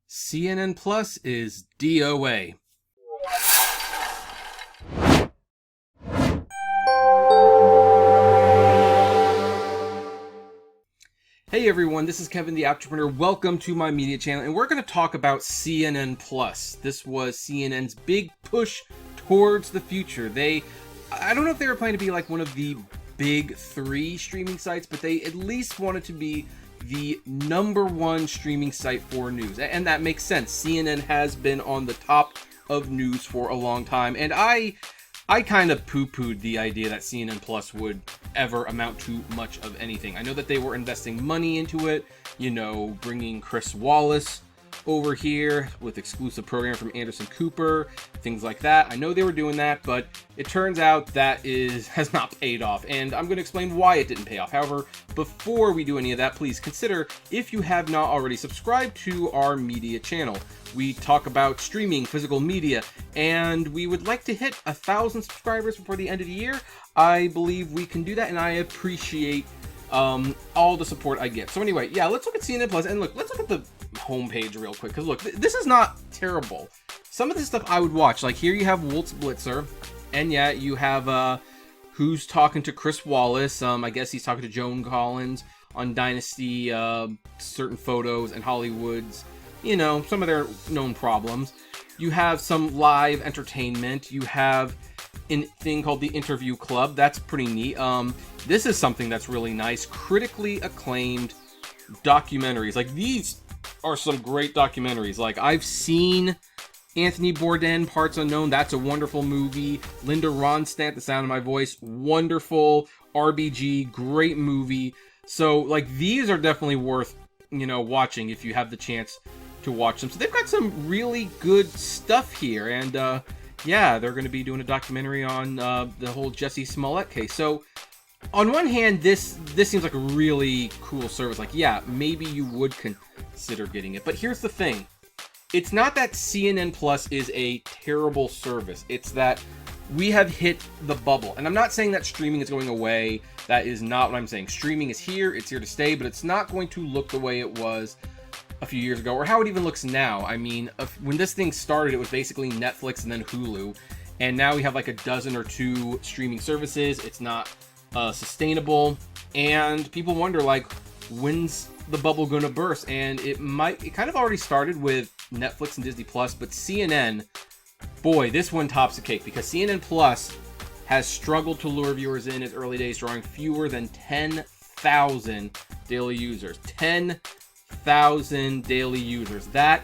CNN Plus is DOA. Hey everyone, this is Kevin the Entrepreneur. Welcome to my media channel, and we're going to talk about CNN Plus. This was CNN's big push towards the future. I don't know if they were planning to be like one of the big three streaming sites, but they at least wanted to be the #1 streaming site for news. And that makes sense. CNN has been on the top of news for a long time, and I kind of poo-pooed the idea that CNN Plus would ever amount to much of anything. I know that they were investing money into it, bringing Chris Wallace over here with exclusive programming from Anderson Cooper, things like that. I know they were doing that, but it turns out that has not paid off, and I'm going to explain why it didn't pay off. However, before we do any of that, please consider, if you have not already, subscribe to our media channel. We talk about streaming, physical media, and we would like to hit 1,000 subscribers before the end of the year. I believe we can do that, and I appreciate all the support I get. So anyway, yeah, let's look at CNN Plus, and let's look at the homepage real quick, because look, this is not terrible. Some of this stuff I would watch. Like here you have Wolt's Blitzer, and yeah, you have who's talking to Chris Wallace. I guess he's talking to Joan Collins on Dynasty, certain photos, and Hollywood's, some of their known problems. You have some live entertainment. You have a thing called the Interview Club. That's pretty neat. This is something that's really nice. Critically acclaimed documentaries. Like these are some great documentaries. Like I've seen Anthony Bourdain, Parts Unknown. That's a wonderful movie. Linda Ronstadt, The Sound of My Voice. Wonderful. RBG, great movie. So like these are definitely worth, watching if you have the chance to watch them. So they've got some really good stuff here. And yeah, they're going to be doing a documentary on the whole Jussie Smollett case. So on one hand, this seems like a really cool service. Like, yeah, maybe you would consider getting it. But here's the thing. It's not that CNN Plus is a terrible service. It's that we have hit the bubble. And I'm not saying that streaming is going away. That is not what I'm saying. Streaming is here. It's here to stay. But it's not going to look the way it was a few years ago, or how it even looks now. I mean, when this thing started, it was basically Netflix and then Hulu. And now we have like a dozen or two streaming services. It's not sustainable, and people wonder, like, when's the bubble gonna burst? And it kind of already started with Netflix and Disney Plus, but CNN, boy, this one tops the cake, because CNN Plus has struggled to lure viewers in its early days, drawing fewer than 10,000 daily users. 10,000 daily users. That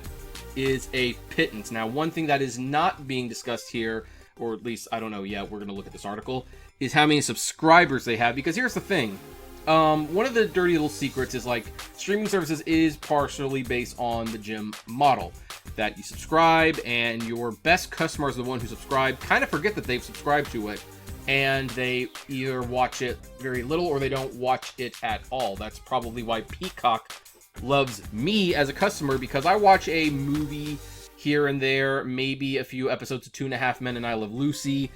is a pittance. Now, one thing that is not being discussed here, or at least I don't know yet, we're going to look at this article, is how many subscribers they have. Because here's the thing. One of the dirty little secrets is, like, streaming services is partially based on the gym model. That you subscribe, and your best customer is the one who subscribed, kind of forget that they've subscribed to it, and they either watch it very little or they don't watch it at all. That's probably why Peacock loves me as a customer, because I watch a movie here and there, maybe a few episodes of 2.5 Men and I Love Lucy,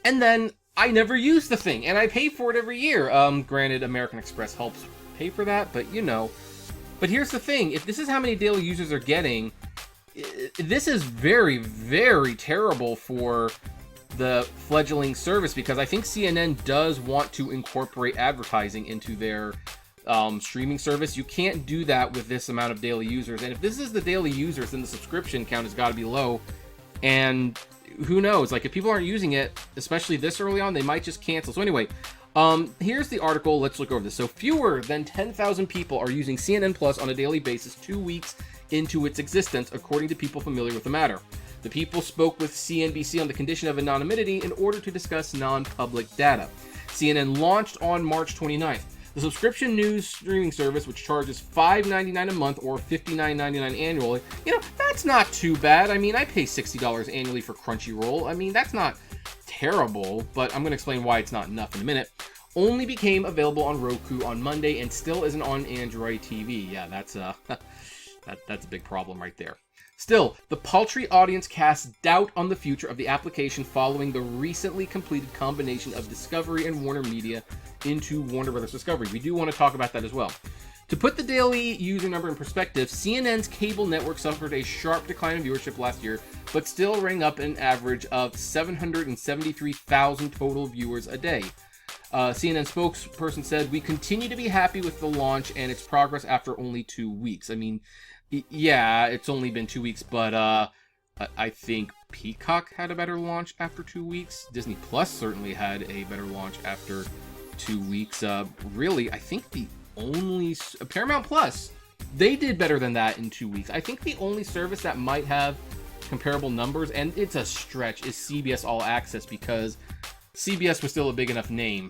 and then I never use the thing, and I pay for it every year. Granted, American Express helps pay for that, but But here's the thing, if this is how many daily users are getting, this is very, very terrible for the fledgling service, because I think CNN does want to incorporate advertising into their streaming service. You can't do that with this amount of daily users, and if this is the daily users, then the subscription count has got to be low, and who knows, like, if people aren't using it, especially this early on, they might just cancel. So anyway, here's the article. Let's look over this. So fewer than 10,000 people are using CNN Plus on a daily basis 2 weeks into its existence, according to people familiar with the matter. The people spoke with CNBC on the condition of anonymity in order to discuss non-public data. CNN launched on March 29th. The subscription news streaming service, which charges $5.99 a month or $59.99 annually, that's not too bad. I mean, I pay $60 annually for Crunchyroll. I mean, that's not terrible, but I'm going to explain why it's not enough in a minute. Only became available on Roku on Monday and still isn't on Android TV. Yeah, that's that's a big problem right there. Still, the paltry audience casts doubt on the future of the application following the recently completed combination of Discovery and Warner Media into Warner Brothers Discovery. We do want to talk about that as well. To put the daily user number in perspective, CNN's cable network suffered a sharp decline in viewership last year, but still rang up an average of 773,000 total viewers a day. CNN spokesperson said, "We continue to be happy with the launch and its progress after only 2 weeks." I mean, yeah, it's only been 2 weeks, but I think Peacock had a better launch after 2 weeks. Disney Plus certainly had a better launch after 2 weeks. Really, I think the only Paramount Plus, they did better than that in 2 weeks. I think the only service that might have comparable numbers, and it's a stretch, is CBS All Access, because CBS was still a big enough name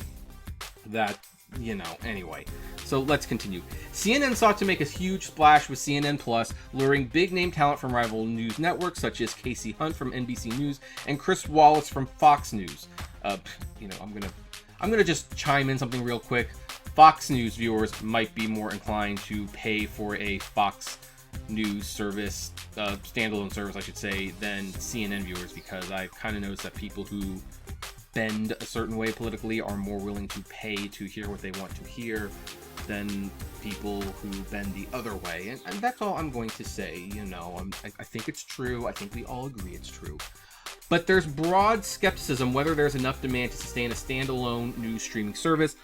that, you know, anyway. So let's continue. CNN sought to make a huge splash with CNN Plus, luring big name talent from rival news networks such as Casey Hunt from NBC News and Chris Wallace from Fox News. You know, I'm gonna just chime in something real quick. Fox News viewers might be more inclined to pay for a Fox News service, standalone service, I should say, than CNN viewers, because I've kind of noticed that people who bend a certain way politically are more willing to pay to hear what they want to hear than people who bend the other way. And that's all I'm going to say. You know, I think it's true. I think we all agree it's true. But there's broad skepticism whether there's enough demand to sustain a standalone news streaming service,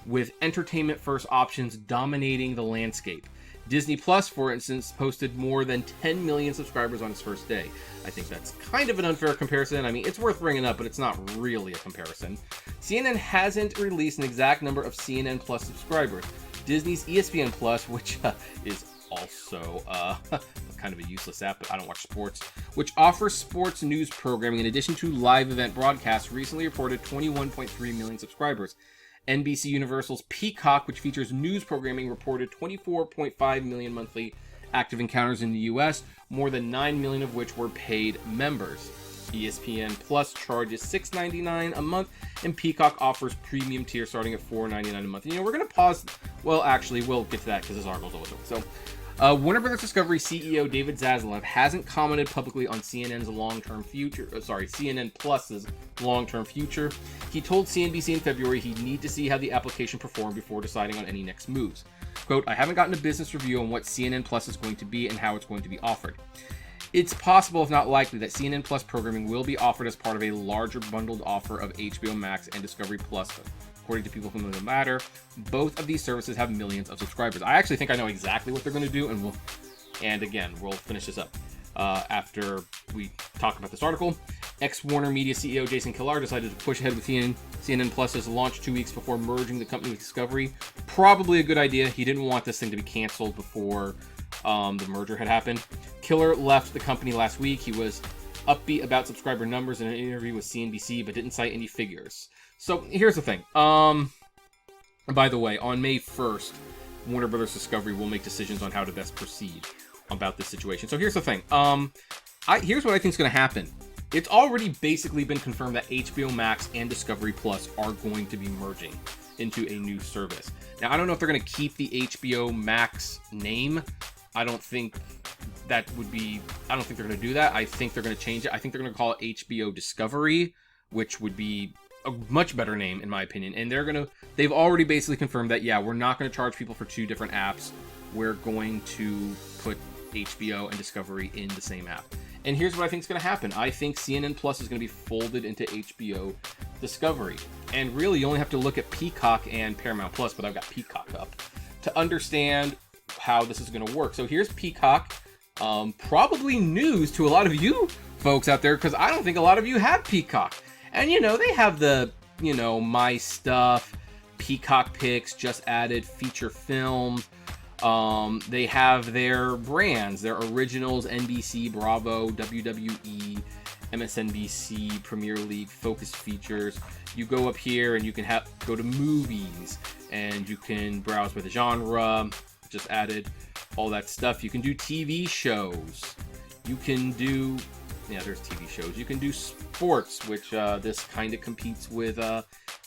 with entertainment-first options dominating the landscape. Disney Plus, for instance, posted more than 10 million subscribers on its first day. I think that's kind of an unfair comparison. I mean, it's worth bringing up, but it's not really a comparison. CNN hasn't released an exact number of CNN Plus subscribers. Disney's ESPN Plus, which is also kind of a useless app, but I don't watch sports, which offers sports news programming in addition to live event broadcasts, recently reported 21.3 million subscribers. NBC Universal's Peacock, which features news programming, reported 24.5 million monthly active encounters in the US, more than 9 million of which were paid members. ESPN Plus charges $6.99 a month, and Peacock offers premium tier starting at $4.99 a month. And, you know, we're going to pause. Well, actually, we'll get to that because this article's always over. So, Warner Bros. Discovery CEO David Zaslav hasn't commented publicly on CNN's long-term future. CNN Plus's long-term future. He told CNBC in February he'd need to see how the application performed before deciding on any next moves. Quote, "I haven't gotten a business review on what CNN Plus is going to be and how it's going to be offered. It's possible, if not likely, that CNN Plus programming will be offered as part of a larger bundled offer of HBO Max and Discovery Plus. According to people who know the matter, both of these services have millions of subscribers." I actually think I know exactly what they're going to do, and again, we'll finish this up after we talk about this article. Ex-Warner Media CEO Jason Kilar decided to push ahead with CNN Plus's launch 2 weeks before merging the company with Discovery. Probably a good idea. He didn't want this thing to be canceled before the merger had happened. Kilar left the company last week. He was upbeat about subscriber numbers in an interview with CNBC, but didn't cite any figures. So here's the thing. By the way, on May 1st, Warner Bros. Discovery will make decisions on how to best proceed about this situation. So here's the thing. Here's what I think is going to happen. It's already basically been confirmed that HBO Max and Discovery Plus are going to be merging into a new service. Now, I don't know if they're going to keep the HBO Max name. I don't think they're going to do that. I think they're going to change it. I think they're going to call it HBO Discovery, which would be a much better name in my opinion. And they've already basically confirmed that, yeah, we're not going to charge people for two different apps. We're going to put HBO and Discovery in the same app. And here's what I think is going to happen. I think CNN Plus is going to be folded into HBO Discovery. And really, you only have to look at Peacock and Paramount Plus, but I've got Peacock up, to understand how this is going to work. So here's Peacock. Probably news to a lot of you folks out there, because I don't think a lot of you have Peacock. And, you know, they have the, you know, My Stuff, Peacock Picks, just added feature films. They have their brands, their originals, NBC, Bravo, WWE, MSNBC, Premier League, Focus Features. You go up here and you can go to movies, and you can browse by the genre, just added all that stuff. You can do TV shows. You can do, there's TV shows. You can do sports, which this kind of competes with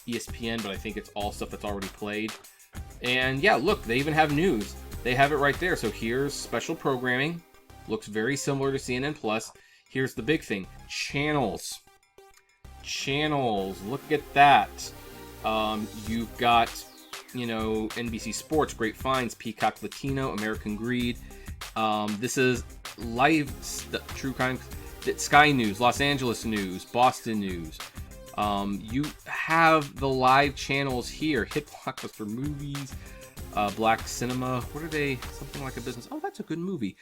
ESPN, but I think it's all stuff that's already played. And yeah, look, they even have news. They have it right there. So here's special programming. Looks very similar to CNN Plus. Here's the big thing. Channels. Look at that. You've got you know, NBC Sports, Great Finds, Peacock Latino, American Greed. This is live true crime, Sky News, Los Angeles News, Boston News. You have the live channels here. Hit Blockbuster Movies, Black Cinema. What are they? Something Like a Business. Oh, that's a good movie.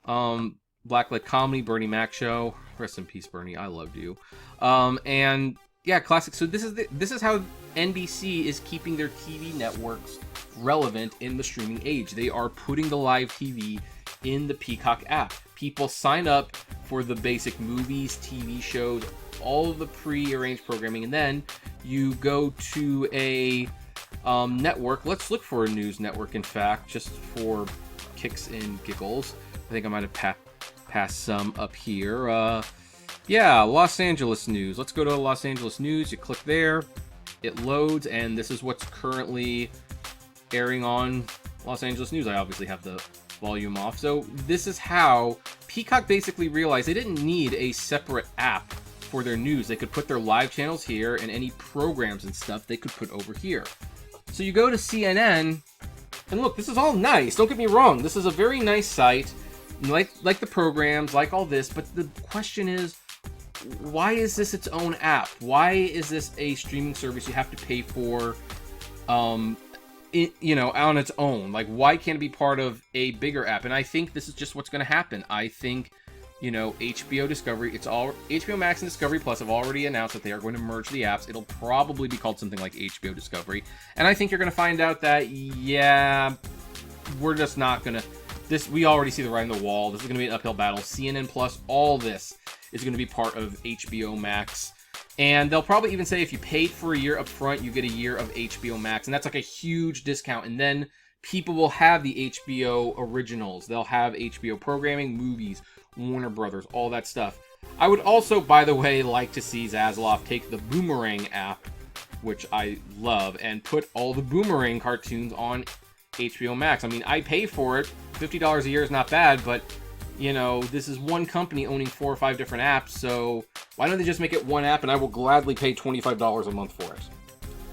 Blacklight Comedy, Bernie Mac Show. Rest in peace, Bernie. I loved you. And yeah, classic. So this is how NBC is keeping their TV networks relevant in the streaming age. They are putting the live TV in the Peacock app. People sign up for the basic movies, TV shows, all of the pre-arranged programming, and then you go to a network. Let's look for a news network, in fact, just for kicks and giggles. I think I might have passed some up here. Yeah, Los Angeles News. Let's go to Los Angeles News. You click there, it loads, and this is what's currently airing on Los Angeles News. I obviously have the volume off. So this is how Peacock basically realized they didn't need a separate app for their news. They could put their live channels here, and any programs and stuff they could put over here. So you go to CNN, and look, this is all nice. Don't get me wrong. This is a very nice site, like the programs, like all this. But the question is, why is this its own app? Why is this a streaming service you have to pay for? You know, on its own. Like, why can't it be part of a bigger app? And I think this is just what's going to happen. I think, you know, HBO Discovery, HBO Max and Discovery Plus have already announced that they are going to merge the apps. It'll probably be called something like HBO Discovery. And I think you're going to find out that, yeah, we're just not going to, we already see the writing on the wall. This is going to be an uphill battle. CNN Plus, all this is going to be part of HBO Max. And they'll probably even say if you paid for a year up front, you get a year of HBO Max. And that's like a huge discount. And then people will have the HBO originals. They'll have HBO programming, movies, Warner Brothers, all that stuff. I would also, by the way, like to see Zaslav take the Boomerang app, which I love, and put all the Boomerang cartoons on HBO Max. I mean, I pay for it. $50 a year is not bad, but you know, this is one company owning 4 or 5 different apps, so why don't they just make it one app, and I will gladly pay $25 a month for it.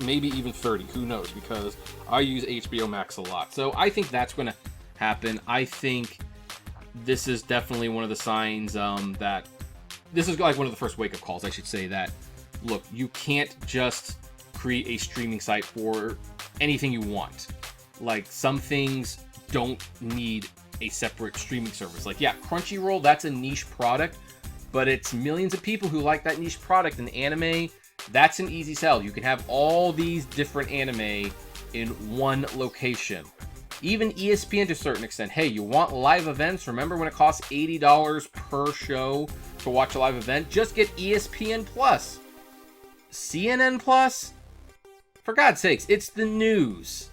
Maybe even $30, who knows, because I use HBO Max a lot. So I think that's going to happen. I think this is definitely one of the signs that, this is like one of the first wake-up calls, I should say, that, look, you can't just create a streaming site for anything you want. Like, some things don't need a separate streaming service. Like, yeah, Crunchyroll, that's a niche product, but it's millions of people who like that niche product. And anime, that's an easy sell. You can have all these different anime in one location. Even ESPN to a certain extent. Hey, you want live events? Remember when it costs $80 per show to watch a live event? Just get ESPN Plus. CNN Plus? For God's sakes, it's the news.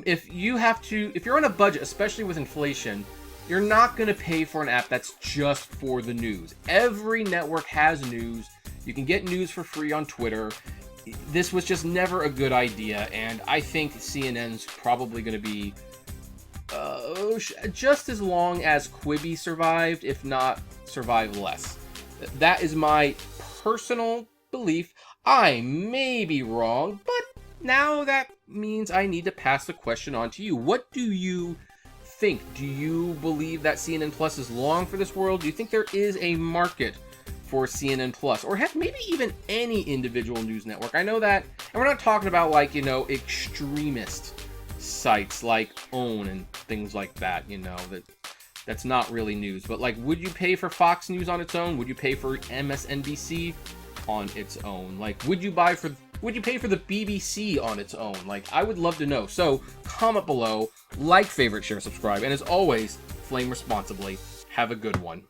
If you're on a budget, especially with inflation, you're not going to pay for an app that's just for the news. Every network has news. You can get news for free on Twitter. This was just never a good idea, and I think CNN's probably going to be just as long as Quibi survived, if not survive less. That is my personal belief. I may be wrong, but now that means I need to pass the question on to you. What do you think? Do you believe that CNN Plus is long for this world? Do you think there is a market for CNN Plus? Or heck, maybe even any individual news network? I know that, and we're not talking about, like, you know, extremist sites like OWN and things like that, you know, that's not really news. But, like, would you pay for Fox News on its own? Would you pay for MSNBC on its own? Like, would you pay for the BBC on its own? Like, I would love to know. So comment below, like, favorite, share, subscribe, and as always, flame responsibly. Have a good one.